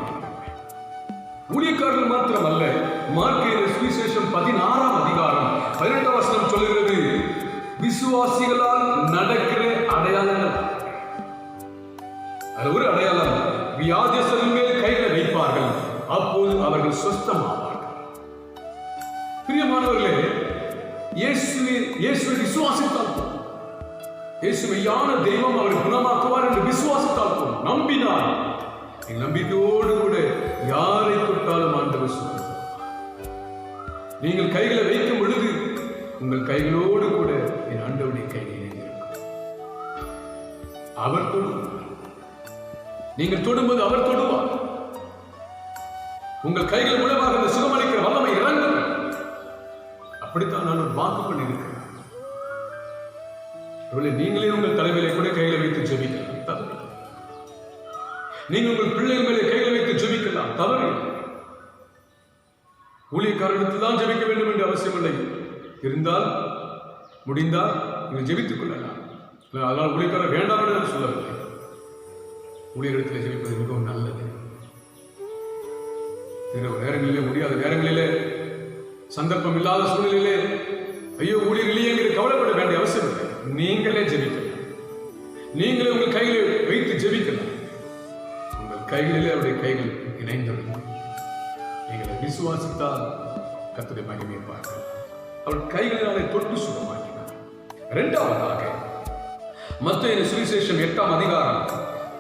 Speaker 2: ஊழியக்காரர்கள் மாத்திரம் அல்ல, மார்க்கு சுவிசேஷம் 16ஆம் அதிகாரம் 18ஆம் வசனம் சொல்லுகிறது, விசுவாசிகளால் நடக்கிற அடையாளங்கள். அது ஒரு அடையாளம், வியாதிகள் மேல் கைகளை வைப்பார்கள், அப்போது அவர்கள் சுஸ்தமாவார்கள். பிரியமானவர்களே, இயேசுவை விசுவாசித்தால் போதும். இயேசு மெய்யான தெய்வம், அவர் குணமாக்குவார் என்று விசுவாசித்தால் போதும். நம்பினார், நம்பிக்கையோடு கூட யாரை தொட்டாலும் ஆண்டவர் சுகம். நீங்கள் கைகளை வைக்கும் பொழுது உங்கள் கைகளோடு கூட என் ஆண்டவருடைய கைகளை இருக்கும். அவர் தொடுவார். நீங்கள் தொடும்போது அவர் தொடுவார். உங்கள் கைகள் மூலமாக அந்த சுகமளிக்கிற வல்லமை இறங்கும். அப்படித்தான் நான் ஒரு வாக்கு பண்ணியிருக்கிறேன். நீங்களே உங்கள் தலைமையிலே கூட கைகளை வைத்து ஜெபிக்கலாம், தவறு. நீங்கள் உங்கள் பிள்ளைகள் மேலே கைகளை வைத்து ஜெபிக்கலாம், தவறு. ஊழியக்காரர்கள் தான் ஜெபிக்க வேண்டும் என்று அவசியம் இல்லை. இருந்தால் முடிந்தால் நீங்கள் ஜெபித்துக் கொள்ளலாம். அதனால் ஊழியக்காரர் வேண்டாம் என்று நான் சொல்லவில்லை. ஊழியர்களிடத்தில் ஜெபிப்பது மிகவும் நல்லது. நேரங்களிலே, முடியாத நேரங்களிலே, சந்தர்ப்பம் இல்லாத சூழ்நிலையிலே ஐயோ ஊழியர் இல்லையேங்கிற கவலைப்பட வேண்டிய அவசியம் இல்லை. நீங்களே ஜெபிக்கலாம். நீங்களே உங்கள் கைகளை வைத்து ஜெபிக்கலாம். உங்கள் கைகளிலே அவருடைய கைகள் இணைந்திருக்கும். நீங்கள் விசுவாசித்தால் கர்த்தருடைய மகிமையை பார்க்கலாம். அவர் கைகளினாலே தொட்டு சுகமாக்கினார். இரண்டாவதாக மத்தேயு சுவிசேஷம் 8ஆம் அதிகாரம்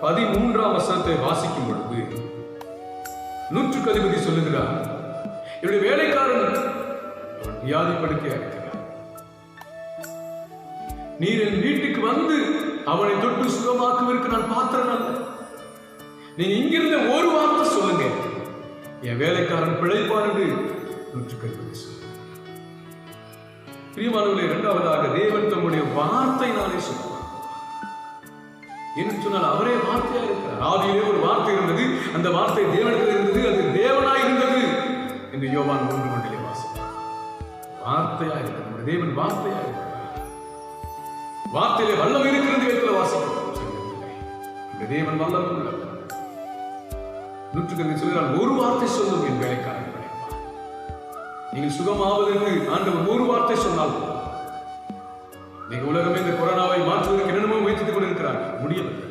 Speaker 2: 13ஆம் வசனத்தை வாசிக்கும் பொழுது நூற்றுக்கு அதிபதி சொல்லுகிறார், என்னுடைய வேலைக்காரன் வியாதி படுக்கையா இருக்கிறார். நீர் என் வீட்டுக்கு வந்து அவனை தொட்டு சுகமாக்குவதற்கு நான் பாத்திரம் அல்ல. நீங்க இங்கிருந்த ஒரு வார்த்தை சொல்லுங்க, என் வேலைக்காரன் பிழைப்பான் என்று நூற்றுக்கு அதிபதி சொல்லுங்க. பிரியமானவர்களே, இரண்டாவதாக தேவன் தம்முடைய வார்த்தையினாலே சொல்லுவார். என்று சொன்னால் அவரே வார்த்தையா இருக்கிறார். ஆதியிலே ஒரு வார்த்தை இருந்தது, அந்த வார்த்தை தேவனிடத்தில் இருந்தது, அது தேவனாய் இருந்தது என்று யோவான் 3:1 வாசித்தார். வார்த்தையா இருக்கிறார். நம்முடைய தேவன் வார்த்தையா இருக்கிறார். வார்த்தையிலே வல்லமை இருக்கிறது இடத்துல வாசிக்கிறோம். இந்த தேவன் வல்லமை உள்ளவர். நூற்றுக்கு சொல்கிறார், ஒரு வார்த்தை சொல்லும் என் வேலைக்காரன் பிழைப்பான். நீங்கள் சுகமாவதற்கு ஆண்டவர் ஒரு வார்த்தை சொன்னால் நீங்க உலகமே இந்த கொரோனாவை மாற்றுவதற்கு என்னென்னமோ முயற்சித்துக் கொண்டிருக்கிறார்கள், முடியவில்லை.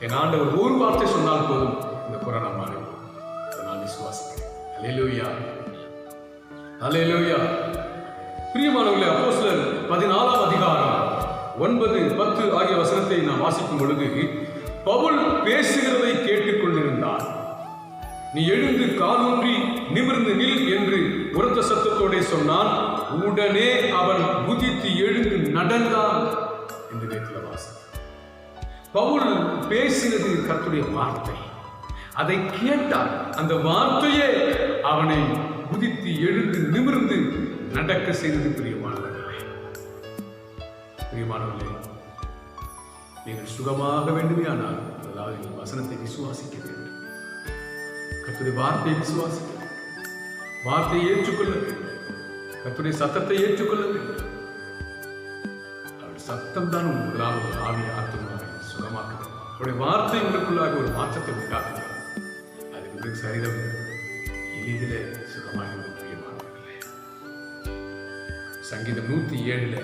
Speaker 2: என் ஆண்டவர் ஒரு வார்த்தை சொன்னால் போதும் இந்த கொரோனா மாறும். நான் விசுவாசிக்கிறேன். அல்லேலூயா, அல்லேலூயா. பிரியமானவர்களே, அப்போஸ்தலர் 14ஆம் அதிகாரம் 9, 10 ஆகிய வசனத்தை நான் வாசிக்கும் பொழுது பவுல் பேசுகிறதை கேட்டுக் கொண்டிருந்தார். நீ எழுந்து காலூன்றி நிமிர்ந்து நில் என்று உரத்த சத்தத்தோட சொன்னான். உடனே அவன் குதித்து எழுந்து நடந்தான் என்று வேதத்தில் வாசித்தார். பவுல் பேசினது கர்த்தருடைய வார்த்தை. அதை கேட்டான். அந்த வார்த்தையே அவனை குதித்து எழுந்து நிமிர்ந்து நடக்க செய்தது. பிரியமானவர்களே, பிரியமானவர்களே, நீங்கள் சுகமாக வேண்டுமே ஆனால் அதாவது நீங்கள் வசனத்தை விசுவாசிக்க வேண்டும். கர்த்தருடைய வார்த்தையை விசுவாசிக்க வேண்டும். வார்த்தையை ஏற்றுக்கொள்ள வேண்டும். கர்த்தருடைய சத்தத்தை ஏற்றுக்கொள்ள வேண்டும். அவருடைய சத்தம் தான் முதலாவது ஆவி ஆத்மாவை சுகமாக்குகிறது. அவருடைய வார்த்தை உங்களுக்குள்ளாக ஒரு மாற்றத்தை உண்டாக்குகிறது. அது உங்களுக்கு சரீரம் எளிதிலே சுகமாக பிரியமானவர்களே. சங்கீதம் 107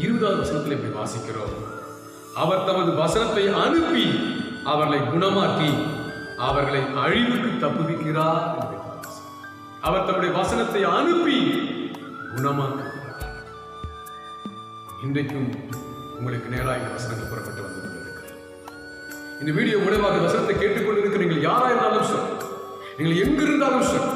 Speaker 2: 20வது வசனத்தில் இப்படி வாசிக்கிறோம். அவர் தமது வசனத்தை அனுப்பி அவர்களை குணமாக்கி அவர்களை அழிவுக்கு தப்புவிக்கிறார். அவர் தம்முடைய வசனத்தை அனுப்பி குணமாக்குகிறார். இன்றைக்கும் உங்களுக்கு நேராக இந்த வசனங்கள் புறப்பட்டு வந்து கொண்டிருக்கிறது. இந்த வீடியோ மூலமாக வசனத்தை கேட்டுக்கொண்டிருக்கிற நீங்கள் யாரா இருந்தாலும் சரி, நீங்கள் எங்கிருந்தாலும் சரி,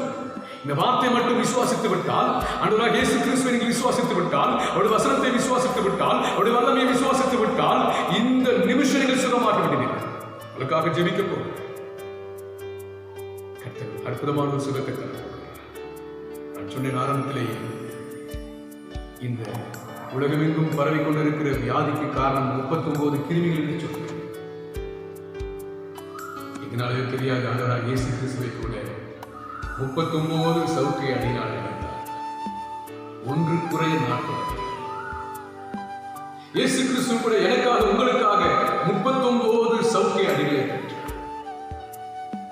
Speaker 2: இந்த வார்த்தை மட்டும் விசுவாசித்து விட்டால், ஆண்டவராகிய இயேசு கிறிஸ்துவை நீங்கள் விசுவாசித்து விட்டால், அவருடைய வசனத்தை விசுவாசித்து விட்டால், அவருடைய வல்லமையை விசுவாசித்து விட்டால், இந்த நிமிஷம் நீங்கள் சுகமாக விடுவீர்கள். உங்களுக்காக ஜெபிக்க போகிறோம். அற்புதமான ஒரு சுகத்தை தருகிறார். நான் சொன்ன ஆரம்பத்திலேயே இந்த உலகமெங்கும் பரவி கொண்டிருக்கிற வியாதிக்கு காரணம் 39 கிருமிகள் என்று சொல்கிறேன். இதனாலே தெரியாது ஆண்டவராகிய இயேசு கிறிஸ்துவை கூட 39 சவுக்கை அடினால் இணைந்தார். ஒன்று குறைய நாட்கள். இயேசு கிறிஸ்து கூட எனக்காக உங்களுக்காக 39 சவுக்கை அடிகளை பெற்றார்.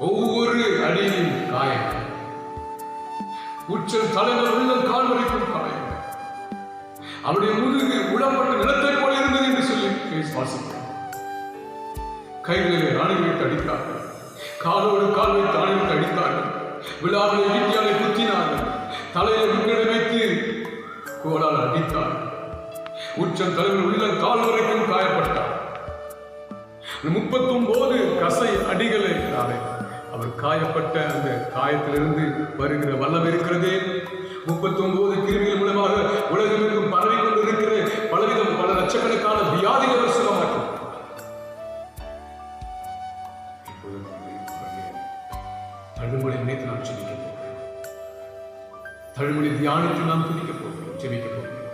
Speaker 2: ஒவ்வொரு அடியின் காயம், உச்சல் தலைவர் உள்ள கால் வரைக்கும் காயம், அவருடைய முதுகு உடம்பட்ட நிலத்தை போல இருந்தது என்று சொல்லி வாசிக்கிறேன். கைகளிலே ராணி வைத்து அடித்தார்கள், காலோடு கால் வைத்து ராணி வைத்து அடித்தார்கள், விழாவிலே ஈட்டியாலை குத்தினார்கள், தலையை முன்னெடை வைத்து கோலால் அடித்தார்கள். உச்சல் தலைவர் உள்ள கால் வரைக்கும் காயப்பட்டார். 39 கசை அடிகளை அவர் காயப்பட்ட அந்த காயத்திலிருந்து வருகிற வல்லமை இருக்கிறதே. 39 கிருமிகள் மூலமாக உலகமெங்கும் பரவி கொண்டிருக்கிற பலவிதம் பல லட்சக்கணக்கான வியாதிகள் சுகமாக்கும். தழுமொழி நினைத்து நாம் ஜெபிக்க போகிறோம். தழுமொழி தியானித்து நாம் துதிக்க போகிறோம், ஜெபிக்க போகிறோம்.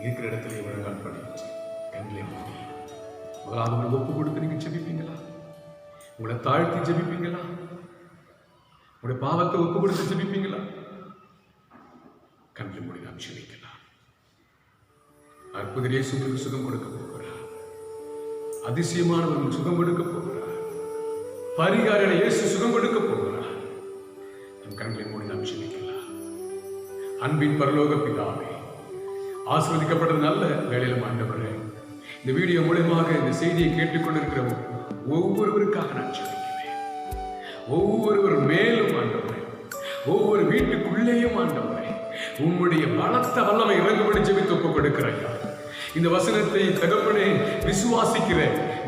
Speaker 2: இருக்கிற இடத்திலே ஒழுங்கால் படிச்சு கண்களை மூடி முதலாவது உங்களை ஒப்பு கொடுத்து நீங்க ஜெபிப்பீங்களா? உங்களை தாழ்த்தி ஜெபிப்பீங்களா? உங்களுடைய பாவத்தை ஒப்பு கொடுத்து ஜெபிப்பீங்களா? கண்களை மூடி நாம் ஜெபிக்கலாம். அற்புத இயேசு உங்களுக்கு சுகம் கொடுக்க போகிறார். அதிசயமானவர்கள் சுகம் கொடுக்க போகிறார். பரிகாரனை இயேசு சுகம் கொடுக்க போகிறார். நம் கண்களை மூடி நாம் ஜெபிக்கலாம். அன்பின் பரலோக பிதாவே, ஆசீர்வதிக்கப்பட்ட நல்ல வேளையிலும் ஆண்டவரே, இந்த வீடியோ மூலமாக இந்த செய்தியை கேட்டுக்கொண்டிருக்கிற ஒவ்வொருவருக்காக நான் ஜெபிக்கிறேன். ஒவ்வொருவர் மேலும் ஆண்டவரே, ஒவ்வொரு வீட்டுக்குள்ளேயும் ஆண்டவரே, உம்முடைய பலத்த வல்லமை இறங்குபடி ஜெபித்து ஒப்புக் கொடுக்கிறேன். இந்த வசனத்தை தகப்பனே விசுவாசிக்கிற,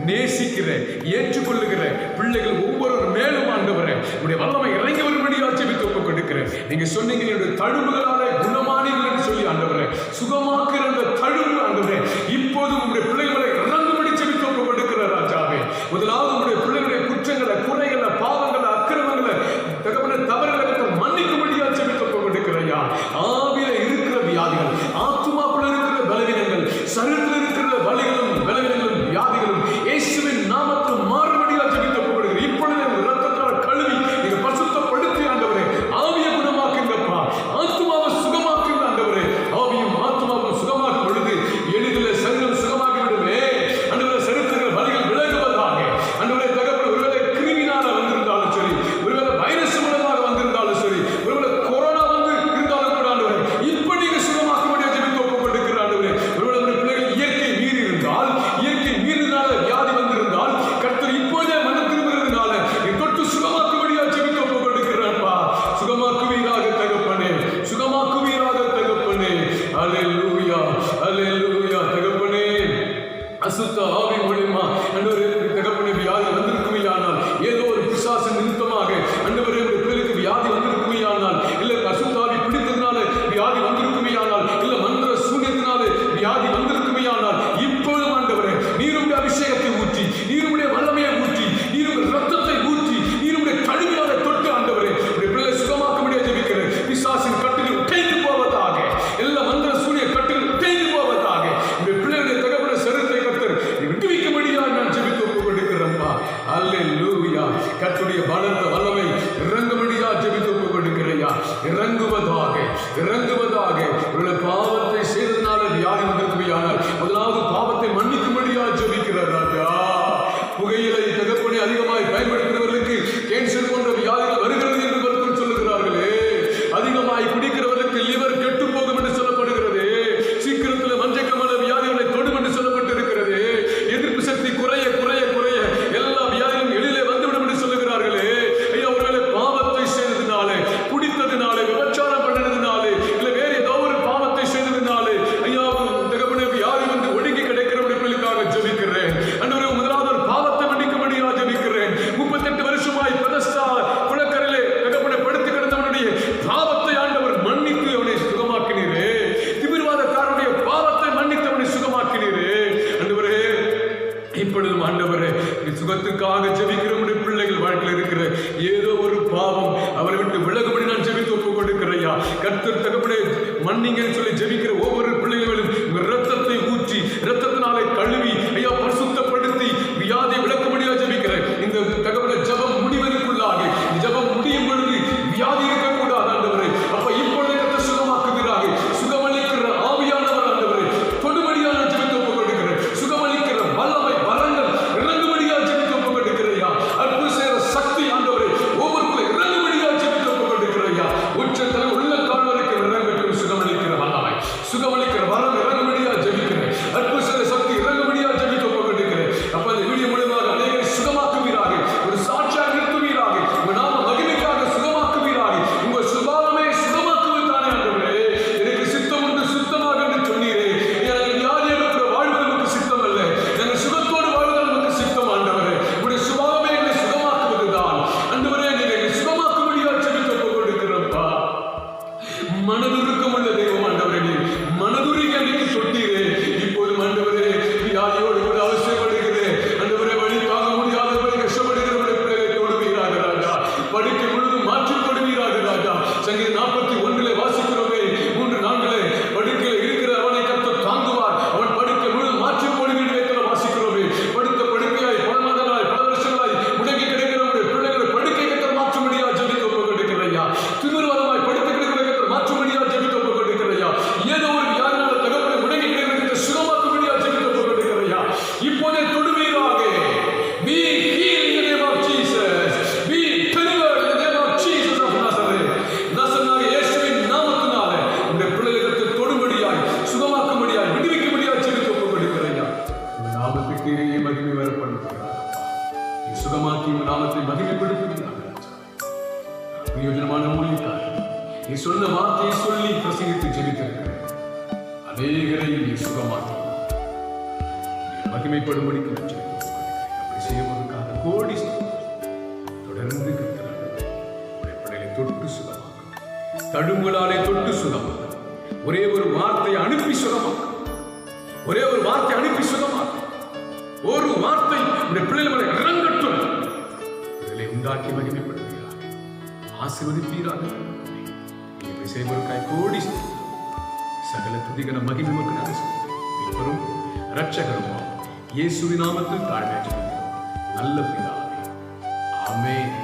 Speaker 2: நேசிக்கிற, ஏற்றுக்கொள்ளுகிற பிள்ளைகள் ஒவ்வொரு மேலும் ஆண்டவரே உடைய வல்லமை இறங்கி வரும்படியா ஜெபித்து ஒப்புக் கொடுக்கிறேன். நீங்க சொன்னீங்க என்னுடைய தழும்புகளாலே குணமானீர்கள் என்று சொல்லி ஆண்டவரே, சுகமாக்குற அந்த தழும்பு ஆண்டவரே இப்போது உங்களுடைய பிள்ளைகளை இறங்கும்படி ஜெபித்து ஒப்புக் கொடுக்கிற ராஜாவே. முதலாவது உங்களுடைய பிள்ளைகளுடைய குற்றங்களை, குறைகளை, பாவங்களை, அக்கிரமங்களை, தகப்பனே தவறுகளை மன்னிக்கும்படியா ஜெபித்து ஒப்புக் கொடுக்கிறையா. ஆவியில இருக்கிற வியாதிகள், ஆத்துமாக்குள்ள இருக்கிற பலவீனங்கள், சரீரத்தில் இருக்கிற வலிகளும் பலவீனங்களும் வியாதிகளும் இயேசுவின் நாமத்தில் மாறுபடியா ஜெபித்து ஒப்புக் கொடுக்கிறேன். இப்பொழுது இரத்தத்தால் கழுவி நீங்க பரிசுத்தப்படுத்தி ஆண்டவரே ஆவியை குணமாக்குங்கப்பா, ஆத்துமாவை சுகமாக்குங்க ஆண்டவரே. ஆவியும் ஆத்துமாவும் சுகமாக்கும் பொழுது எளிதில் சரீரம் சுகமாகி விடுமே ஆண்டவரே. சரீரத்தில் வலிகள் விலகுவதாக ஆண்டவரே. தகப்பனே ஒருவேளை கிருமினால வந்திருந்தாலும் சரி, ஒருவேளை வைரஸ் மூலமாக வந்திருந்தாலும் சரி, ஒருவேளை கொரோனா வந்து இருந்தாலும் கூட ஆண்டவரே இப்ப நீங்க சுகமாக்கும்படியா ஜெபித்து ஒப்புக் கொடுக்கிற ஆண்டவரே. ஒருவேளை பிள்ளைகள் இயற்கை மீறி இருந்தால், இயற்கை மீறினால வியாதி வந்திருந்தால் கர்த்தர் இப்போதே மனம் திரும்புகிறதுனால தொட்டு சுகமாக்கும்படியா ஜெபித்து ஒப்புக் கொடுக்கிறப்பா. சுகமாக்குவீராக தகப்பனே, சுகமாக்குவீராக தகப்பனே. அல்லேலூயா, அல்லேலூயா தகப்பனே. அசுத்த ஆவி மூலமா ஆண்டவரே தகப்பனே வியாதி வந்திருக்குமையானால், ஏதோ ஒரு பிசாசு நிமித்தமாக ஆண்டவரே ஒரு பிள்ளைக்கு வியாதி வந்திருக்குமையானால், இல்ல அசுத்த ஆவி பிடித்ததுனால வியாதி வந்திருக்குமையானால், இல்ல மந்திர சூனியத்தினால வியாதி வந்திருக்குமையானால், இப்பொழுதும் ஆண்டவரே நீருடைய அபிஷேகத்தை ஊற்றி, நீருடைய வல்லமையை ஊற்றி, நீருடைய ரத்தத்தை ஊற்றி, நீருடைய கழுவியால தொட்டு ஆண்டவரே உடைய பிள்ளை சுகமாக்கும்படியா ஜெபிக்கிறேன். பிசாசின் கட்டுகள் உடைந்து போவதாக, எல்லா மந்திர சூனிய கட்டுகள் உடைந்து போவதாக, உடைய பிள்ளைகளுடைய தகப்பன சரீரத்தை கர்த்தர் விடுவிக்கும்படியா நான் ஜெபித்து ஒப்புக் கொடுக்கிறேன்ப்பா. அல்லேலூயா. கர்த்தருடைய பலத்த வல்லமை இறங்கும்படியா ஜெபித்து ஒப்புக் கொடுக்கிறையா. இறங்குவதாக, இறங்குவதாக. உள்ள பாவத்தை செய்ததுனால வியாதி வந்திருக்குமையானால் முதலாவது பாவத்தை மன்னிக்கும்படியா ஜெபிக்கிறார் ராஜா. புகையிலை தகப்பனை அதிகமாய் பயன்படுத்துகிறவர்களுக்கு கேன்சர் போன்ற வியாதிகள் வருகிறது என்று மருத்துவர் சொல்லுகிறார்களே. அதிகமாய் குடிக்கிறவர்களுக்கு லிவர் கெட்டு போகும் என்று சொல்லப்படுகிறது. சீக்கிரத்தில் மஞ்சக்கமல வியாதிகளை தொடும் என்று சொல்லப்பட்டிருக்கிறது. எதிர்ப்பு சக்தி குறைய குறைய குறைய எல்லா வியாதிகளும் எளிதிலே வந்துவிடும் என்று சொல்லுகிறார்களே. ஐயா, ஒருவேளை பாவத்தை செய்ததினாலே, குடித்ததினாலே, விபச்சாரம் பண்ணினதினாலே, இல்ல வேற ஏதோ ஒரு பாவத்தை செய்ததினாலே ஐயா தகப்பனே வியாதி வந்து ஒடுங்கி கிடைக்கிறவர்களுக்காக ஜெபிக்கிறேன். அன்றைய முதலாவது ஒரு பாவத்தை மன்னிக்கும்படியா ஜெபிக்கிறேன். 38 வருஷமாய் பெதஸ்தா குளக்கரையிலே தகப்பனை படுத்து கிடந்தவனுடைய பாவத்தை ஆண்டவர் மன்னித்து அவனை சுகமாக்கினீரே. திமிர்வாதக்காரனுடைய பாவத்தை மன்னித்து அவனை சுகமாக்கினீரே. ஆண்டவரே இப்பொழுதும் ஆண்டவரே சுகத்துக்காக ஜெபிக்கிற உடைய பிள்ளைகள் வாழ்க்கையில் இருக்கிற ஏதோ ஒரு பாவம் அவரை விட்டு விலகுபடி நான் ஜெபித்து ஒப்புக் கொடுக்கிறையா. கர்த்தர் தகப்பனே மன்னிங்கன்னு சொல்லி ஜெபிக்கிற ஒவ்வொரு பிள்ளைகளிலும் இரத்தத்தை ஊற்றி, இரத்தத்தினாலே கழுவி ஐயா பரிசுத்தப்படுத்தி வியாதியை விளக்கும்படியா ஜெபிக்கிறேன். இந்த தகப்பனே ஜெபம் முடிவதற்குள்ளாக, ஜெபம் முடியும் பொழுது வியாதி இருக்கக்கூடாது ஆண்டவரே. அப்ப இப்பொழுது கர்த்தர் சுகமாக்குகிறாங்க. சுகமளிக்கிற ஆவியானவர் ஆண்டவரே தொடுபடியா நான் ஜெபித்து ஒப்புக் கொடுக்கிறேன். சுகமளிக்கிற வல்லமை வரங்கள் இறங்குபடியா ஜெபித்து ஒப்புக் கொடுக்கிறையா. நீ சொன்ன வார்த்தையை சொல்லி பிரசங்கித்து ஜெபித்திருக்கிறேன். அநேகரை நீ சுகமாக்கி மகிமைப்படும்படிக்கு அப்படி செய்வதற்காக கோடி தொடர்ந்து பிள்ளைகளை தொட்டு சுகமாக்கும், தழும்புகளாலே தொட்டு சுகமாக்கும், ஒரே ஒரு வார்த்தையை அனுப்பி சுகமாக்கும், ஒரே ஒரு வார்த்தை அனுப்பி சுகமாக்கும். ஒரு வார்த்தை இந்த பிள்ளைகளை இறங்கட்டும், இதிலே உண்டாக்கி மகிமைப்படுத்துகிறார், ஆசீர்வதிப்பீராக. இப்படி செய்வதற்காக கோடி சகல துதிகர மகிமை மீட்பரும் இரட்சகரும் இயேசுவின் நாமத்தில் தாழ்மையாக நல்ல பிதாவே, ஆமென்.